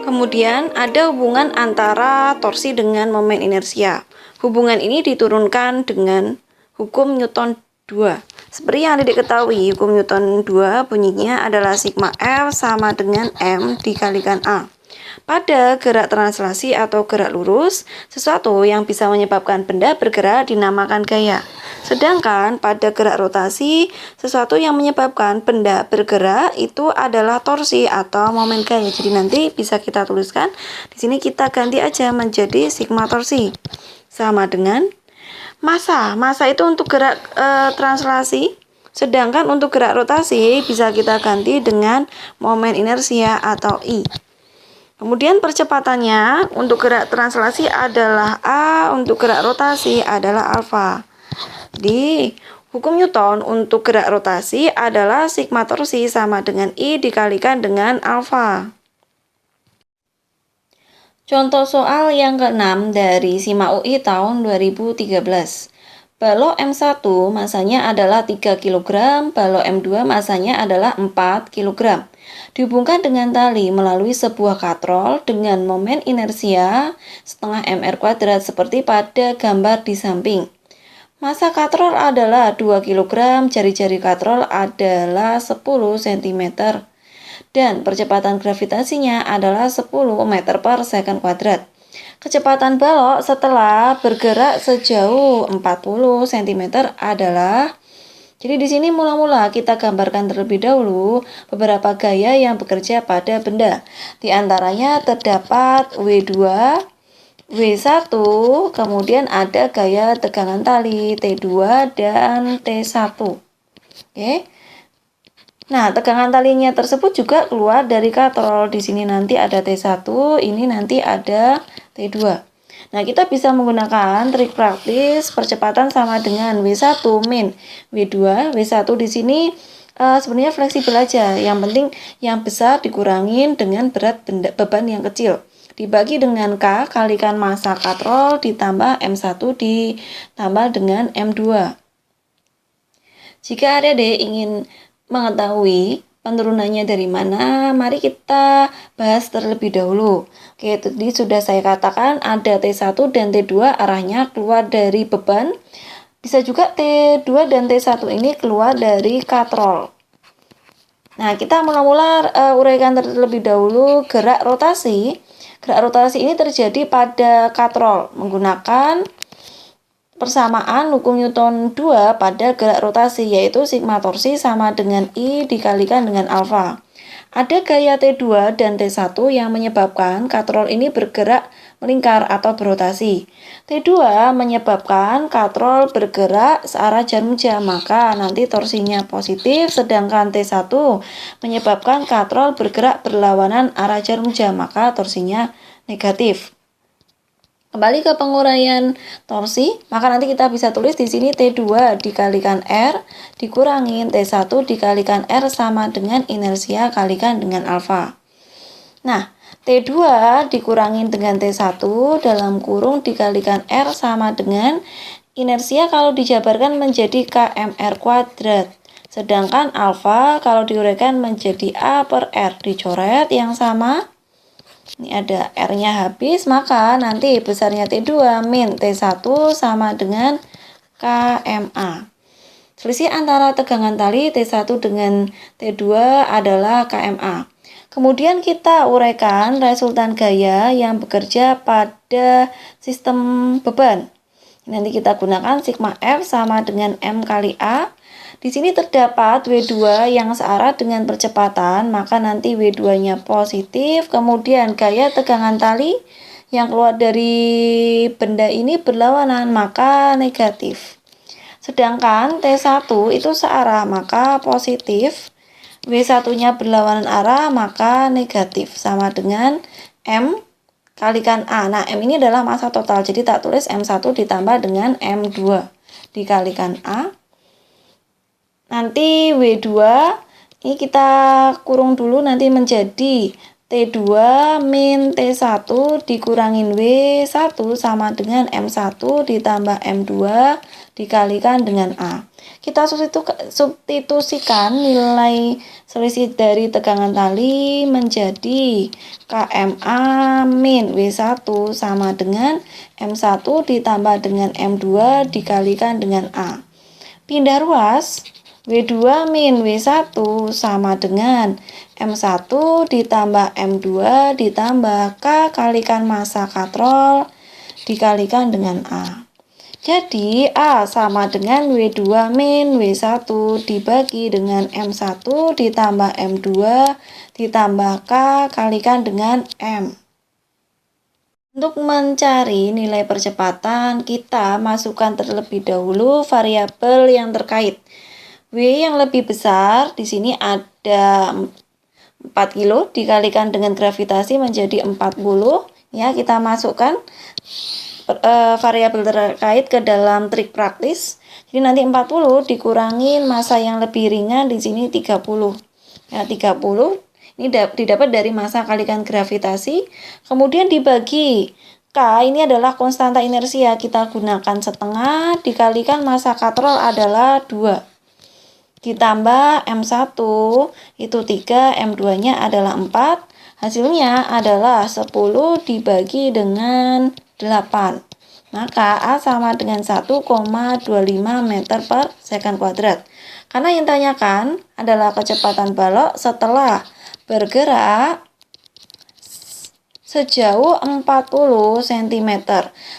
Kemudian ada hubungan antara torsi dengan momen inersia. Hubungan ini diturunkan dengan hukum Newton 2. Seperti yang Adik ketahui, hukum Newton 2 bunyinya adalah sigma F sama dengan M dikalikan A. Pada gerak translasi atau gerak lurus, sesuatu yang bisa menyebabkan benda bergerak dinamakan gaya. Sedangkan pada gerak rotasi, sesuatu yang menyebabkan benda bergerak itu adalah torsi atau momen gaya. Jadi nanti bisa kita tuliskan. Di sini kita ganti aja menjadi sigma torsi. Sama dengan massa. Massa itu untuk gerak translasi. Sedangkan untuk gerak rotasi bisa kita ganti dengan momen inersia atau I. Kemudian percepatannya untuk gerak translasi adalah A, untuk gerak rotasi adalah alfa. Jadi, hukum Newton untuk gerak rotasi adalah sigma torsi sama dengan I dikalikan dengan alfa. Contoh soal yang ke-6 dari SIMA UI tahun 2013. Balok M1 masanya adalah 3 kg, balok M2 masanya adalah 4 kg. Dihubungkan dengan tali melalui sebuah katrol dengan momen inersia setengah mr² seperti pada gambar di samping. Massa katrol adalah 2 kg, jari-jari katrol adalah 10 cm. Dan percepatan gravitasinya adalah 10 meter per second kuadrat. Kecepatan balok setelah bergerak sejauh 40 cm adalah, jadi di sini mula-mula kita gambarkan terlebih dahulu beberapa gaya yang bekerja pada benda. Di antaranya terdapat W2, W1, kemudian ada gaya tegangan tali T2 dan T1. Oke. Nah, tegangan talinya tersebut juga keluar dari katrol. Di sini nanti ada T1, ini nanti ada T2. Nah, kita bisa menggunakan trik praktis percepatan sama dengan W1 min W2. W1 di sini sebenarnya fleksibel aja. Yang penting yang besar dikurangin dengan berat beban yang kecil. Dibagi dengan K kalikan massa katrol ditambah M1 ditambah dengan M2. Jika adik-adik ingin mengetahui penurunannya dari mana, mari kita bahas terlebih dahulu. Oke, tadi sudah saya katakan ada T1 dan T2 arahnya keluar dari beban. Bisa juga T2 dan T1 ini keluar dari katrol. Nah, kita mula-mula uraikan terlebih dahulu gerak rotasi. Gerak rotasi ini terjadi pada katrol menggunakan persamaan hukum Newton 2 pada gerak rotasi, yaitu sigma torsi sama dengan I dikalikan dengan alfa. Ada gaya T2 dan T1 yang menyebabkan katrol ini bergerak melingkar atau berotasi. T2 menyebabkan katrol bergerak searah jarum jam, maka nanti torsinya positif, sedangkan T1 menyebabkan katrol bergerak berlawanan arah jarum jam, maka torsinya negatif. Kembali ke penguraian torsi, maka nanti kita bisa tulis di sini T2 dikalikan R dikurangin T1 dikalikan R sama dengan inersia kalikan dengan alfa. Nah, T2 dikurangin dengan T1 dalam kurung dikalikan R sama dengan inersia kalau dijabarkan menjadi kmr². Sedangkan alfa kalau diuraikan menjadi A per R, dicoret yang sama. Ini ada R-nya habis, maka nanti besarnya T2 min T1 sama dengan KMA. Selisih antara tegangan tali T1 dengan T2 adalah KMA. Kemudian kita uraikan resultan gaya yang bekerja pada sistem beban. Nanti kita gunakan sigma F sama dengan M kali A. Di sini terdapat W2 yang searah dengan percepatan, maka nanti W2-nya positif. Kemudian gaya tegangan tali yang keluar dari benda ini berlawanan, maka negatif. Sedangkan T1 itu searah, maka positif. W1-nya berlawanan arah, maka negatif. Sama dengan M kalikan A. Nah, M ini adalah massa total, jadi tak tulis M1 ditambah dengan M2 dikalikan A. Nanti W2 ini kita kurung dulu nanti menjadi T2 min T1 dikurangin W1 sama dengan M1 ditambah M2 dikalikan dengan A. Kita substitusikan nilai selisih dari tegangan tali menjadi KMA min W1 sama dengan M1 ditambah dengan M2 dikalikan dengan A. Pindah ruas, W2 min W1 sama dengan M1 ditambah M2 ditambah K kalikan massa katrol dikalikan dengan A. Jadi A sama dengan W2 min W1 dibagi dengan M1 ditambah M2 ditambah K kalikan dengan M. Untuk mencari nilai percepatan, kita masukkan terlebih dahulu variabel yang terkait. W yang lebih besar, di sini ada 4 kilo dikalikan dengan gravitasi menjadi 40. Ya, kita masukkan variabel terkait ke dalam trik praktis. Jadi nanti 40 dikurangin massa yang lebih ringan, di sini 30. Ya, 30 ini didapat dari massa kalikan gravitasi, kemudian dibagi K ini adalah konstanta inersia, kita gunakan setengah dikalikan massa katrol adalah 2. Ditambah M1 itu 3, M2-nya adalah 4. Hasilnya adalah 10 dibagi dengan 8. Maka A sama dengan 1,25 meter per second kuadrat. Karena yang ditanyakan adalah kecepatan balok setelah bergerak sejauh 40 cm,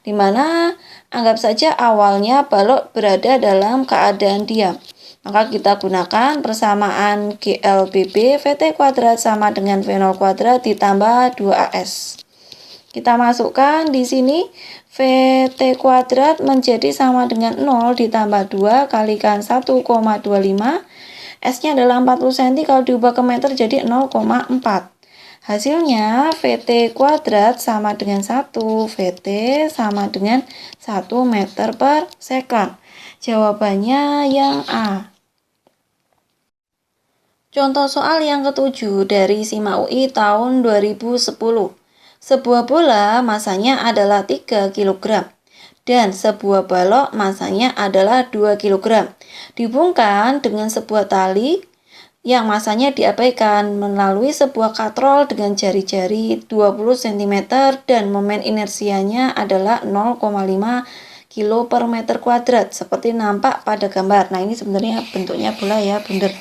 di mana anggap saja awalnya balok berada dalam keadaan diam. Maka kita gunakan persamaan GLBB VT kuadrat sama dengan V0 kuadrat ditambah 2AS. Kita masukkan di sini VT kuadrat menjadi sama dengan 0 ditambah 2 kalikan 1,25. S-nya adalah 40 cm, kalau diubah ke meter jadi 0,4. Hasilnya VT kuadrat sama dengan 1, VT sama dengan 1 meter per second. Jawabannya yang A. Contoh soal yang ketujuh dari SIMA UI tahun 2010. Sebuah bola masanya adalah 3 kg dan sebuah balok masanya adalah 2 kg. Dihubungkan dengan sebuah tali yang masanya diabaikan melalui sebuah katrol dengan jari-jari 20 cm dan momen inersianya adalah 0,5 kilo per meter kuadrat seperti nampak pada gambar. Nah, ini sebenarnya bentuknya bola ya, bener.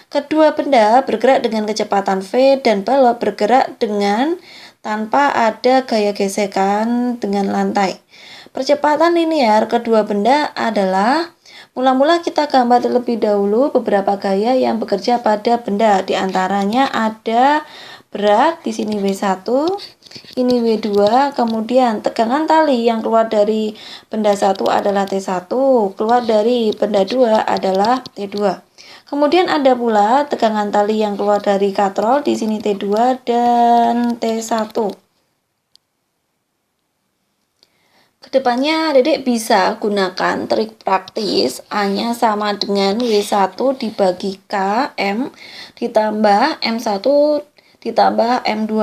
Kedua benda bergerak dengan kecepatan V dan balok bergerak dengan tanpa ada gaya gesekan dengan lantai. Percepatan linear kedua benda adalah, mula-mula kita gambar terlebih dahulu beberapa gaya yang bekerja pada benda. Di antaranya ada berat, di sini W1, ini W2, kemudian tegangan tali yang keluar dari benda 1 adalah T1, keluar dari benda 2 adalah T2. Kemudian ada pula tegangan tali yang keluar dari katrol, di sini T2 dan T1. Kedepannya Dedek bisa gunakan trik praktis A-nya sama dengan W1 dibagi K, M, ditambah M1 ditambah M2.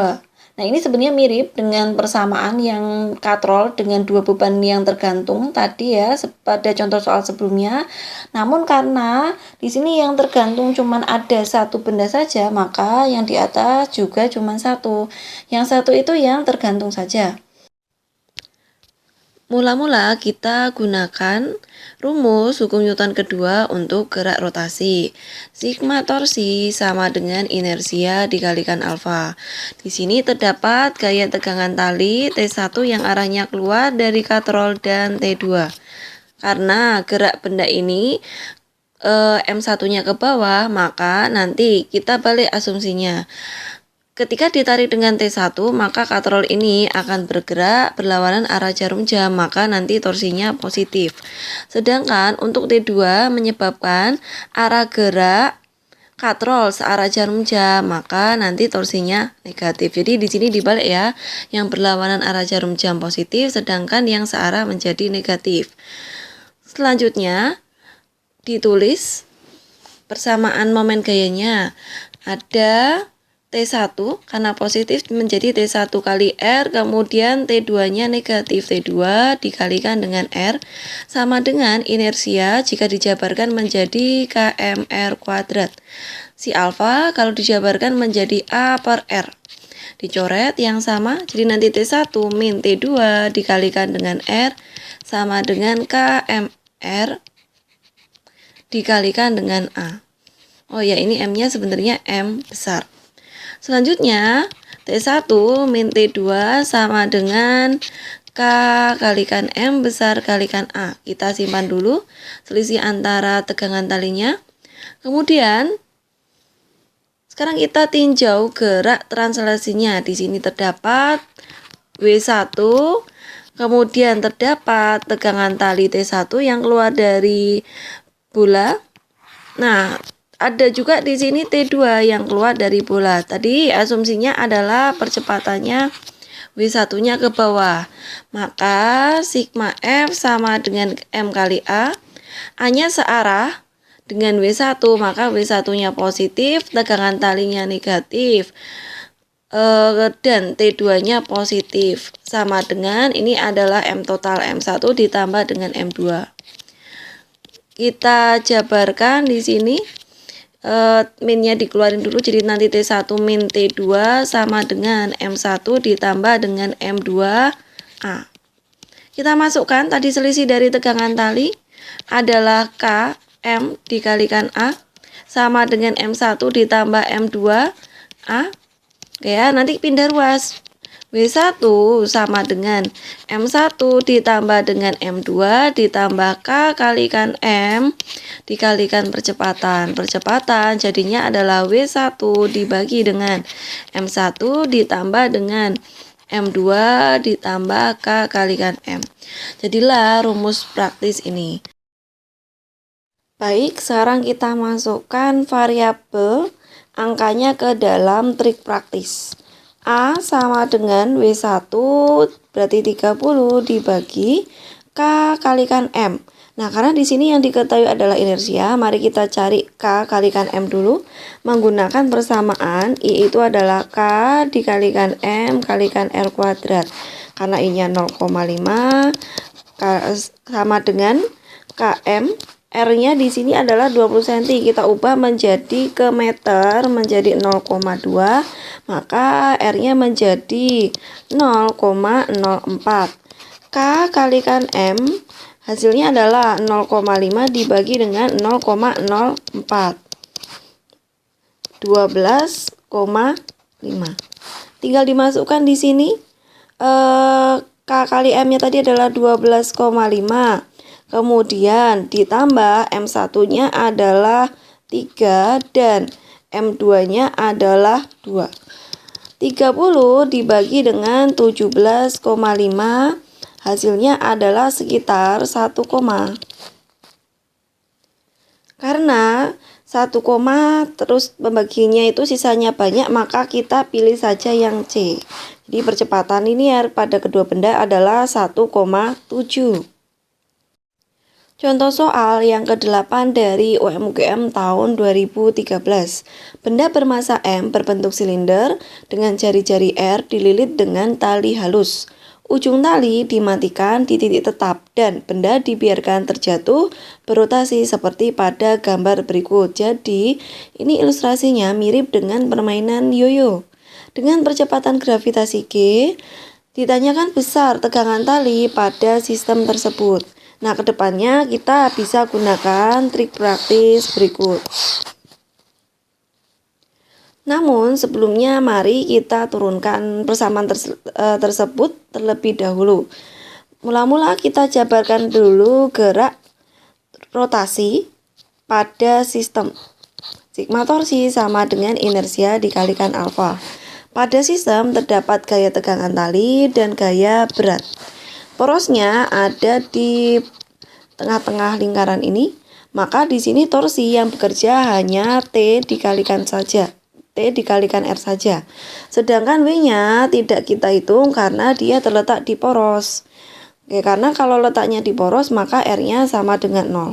Nah, ini sebenarnya mirip dengan persamaan yang katrol dengan dua beban yang tergantung tadi ya pada contoh soal sebelumnya. Namun karena di sini yang tergantung cuma ada satu benda saja, maka yang di atas juga cuma satu. Yang satu itu yang tergantung saja. Mula-mula kita gunakan rumus hukum Newton kedua untuk gerak rotasi. Sigma torsi sama dengan inersia dikalikan alfa. Di sini terdapat gaya tegangan tali T1 yang arahnya keluar dari katrol dan T2. Karena gerak benda ini M1-nya ke bawah, maka nanti kita balik asumsinya. Ketika ditarik dengan T1, maka katrol ini akan bergerak berlawanan arah jarum jam, maka nanti torsinya positif. Sedangkan untuk T2 menyebabkan arah gerak katrol searah jarum jam, maka nanti torsinya negatif. Jadi di sini dibalik ya, yang berlawanan arah jarum jam positif, sedangkan yang searah menjadi negatif. Selanjutnya ditulis persamaan momen gayanya. Ada T1 karena positif menjadi T1 kali R, kemudian T2-nya negatif, T2 dikalikan dengan R sama dengan inersia jika dijabarkan menjadi KMR kuadrat. Si alfa kalau dijabarkan menjadi A per R. Dicoret yang sama, jadi nanti T1 min T2 dikalikan dengan R sama dengan KMR dikalikan dengan A. Oh ya, ini M-nya sebenarnya M besar. Selanjutnya, T1 min T2 sama dengan K kalikan M besar kalikan A. Kita simpan dulu selisih antara tegangan talinya. Kemudian, sekarang kita tinjau gerak translasinya. Di sini terdapat W1, kemudian terdapat tegangan tali T1 yang keluar dari bola. Nah, ada juga di sini T2 yang keluar dari bola. Tadi asumsinya adalah percepatannya W1-nya ke bawah. Maka sigma F sama dengan M kali A. A-nya searah dengan W1, maka W1-nya positif, tegangan talinya negatif. Dan T2-nya positif. Sama dengan ini adalah M total M1 ditambah dengan M2. Kita jabarkan di sini. Minnya dikeluarin dulu, jadi nanti T1 min T2 sama dengan M1 ditambah dengan M2A. Kita masukkan tadi selisih dari tegangan tali adalah K M dikalikan A sama dengan M1 ditambah M2A. Oke ya, nanti pindah ruas. W1 sama dengan M1 ditambah dengan M2 ditambah K kalikan M dikalikan percepatan. Percepatan jadinya adalah W1 dibagi dengan M1 ditambah dengan M2 ditambah K kalikan M. Jadilah rumus praktis ini. Baik, sekarang kita masukkan variabel angkanya ke dalam trik praktis. A sama dengan W1 berarti 30 dibagi K kalikan M. Nah, karena di sini yang diketahui adalah inersia, mari kita cari K kalikan M dulu menggunakan persamaan I itu adalah K dikalikan M kalikan R kuadrat. Karena I-nya 0,5 sama dengan KM. R-nya di sini adalah 20 cm. Kita ubah menjadi ke meter menjadi 0,2, maka R-nya menjadi 0,04. K kalikan M hasilnya adalah 0,5 dibagi dengan 0,04. 12,5. Tinggal dimasukkan di sini. K kali M-nya tadi adalah 12,5. Kemudian ditambah M1-nya adalah 3 dan M2-nya adalah 2. 30 dibagi dengan 17,5 hasilnya adalah sekitar 1, karena 1, terus pembaginya itu sisanya banyak, maka kita pilih saja yang C. Jadi percepatan linear pada kedua benda adalah 1,7. Contoh soal yang ke-8 dari UMGM tahun 2013. Benda bermasa M berbentuk silinder dengan jari-jari R dililit dengan tali halus. Ujung tali dimatikan di titik tetap dan benda dibiarkan terjatuh berotasi seperti pada gambar berikut. Jadi, ini ilustrasinya mirip dengan permainan yoyo. Dengan percepatan gravitasi G, ditanyakan besar tegangan tali pada sistem tersebut. Nah, kedepannya kita bisa gunakan trik praktis berikut. Namun, sebelumnya mari kita turunkan persamaan tersebut terlebih dahulu. Mula-mula kita jabarkan dulu gerak rotasi pada sistem. Sigma torsi sama dengan inersia dikalikan alfa. Pada sistem terdapat gaya tegangan tali dan gaya berat. Porosnya ada di tengah-tengah lingkaran ini, maka di sini torsi yang bekerja hanya T dikalikan R saja. Sedangkan W-nya tidak kita hitung karena dia terletak di poros. Oke, karena kalau letaknya di poros maka R-nya sama dengan 0.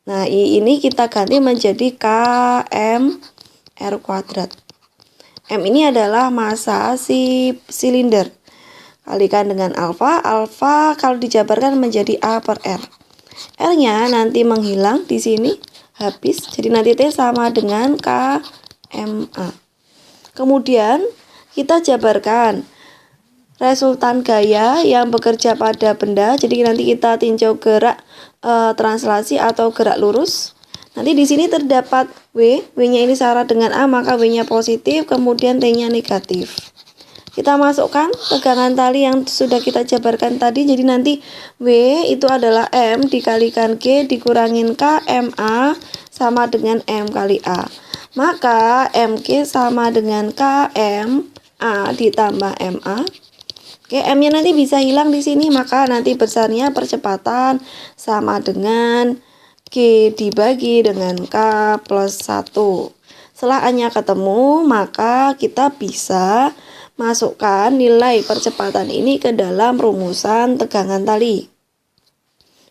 Nah, ini kita ganti menjadi KM R kuadrat. M ini adalah massa si silinder. Kalikan dengan alfa. Alfa kalau dijabarkan menjadi A per R. R-nya nanti menghilang di sini, habis. Jadi nanti T sama dengan KMA. Kemudian kita jabarkan resultan gaya yang bekerja pada benda. Jadi nanti kita tinjau gerak translasi atau gerak lurus. Nanti di sini terdapat W. W-nya ini sama dengan A, maka W-nya positif, kemudian T-nya negatif. Kita masukkan tegangan tali yang sudah kita jabarkan tadi. Jadi nanti W itu adalah M dikalikan G dikurangin KMA sama dengan M kali A. Maka MG sama dengan KMA ditambah MA. Oke, M-nya nanti bisa hilang di sini, maka nanti besarnya percepatan sama dengan G dibagi dengan K plus 1. Setelah A-nya ketemu, maka kita bisa masukkan nilai percepatan ini ke dalam rumusan tegangan tali.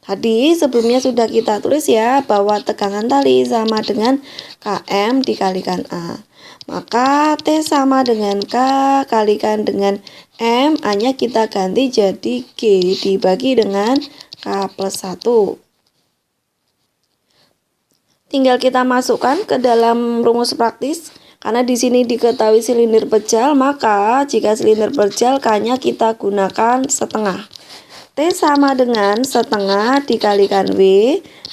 Tadi sebelumnya sudah kita tulis ya, bahwa tegangan tali sama dengan Km dikalikan A. Maka T sama dengan K kalikan dengan M, A-nya kita ganti jadi G dibagi dengan K plus 1. Tinggal kita masukkan ke dalam rumus praktis. Karena di sini diketahui silinder pejal, maka jika silinder pejal K-nya kita gunakan setengah. T sama dengan setengah dikalikan W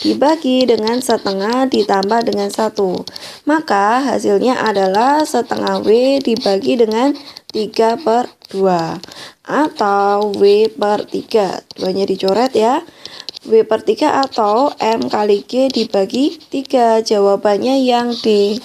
dibagi dengan setengah ditambah dengan 1. Maka hasilnya adalah setengah W dibagi dengan 3 per 2. Atau W per 3. Duanya dicoret ya. W per 3 atau M kali G dibagi 3. Jawabannya yang D.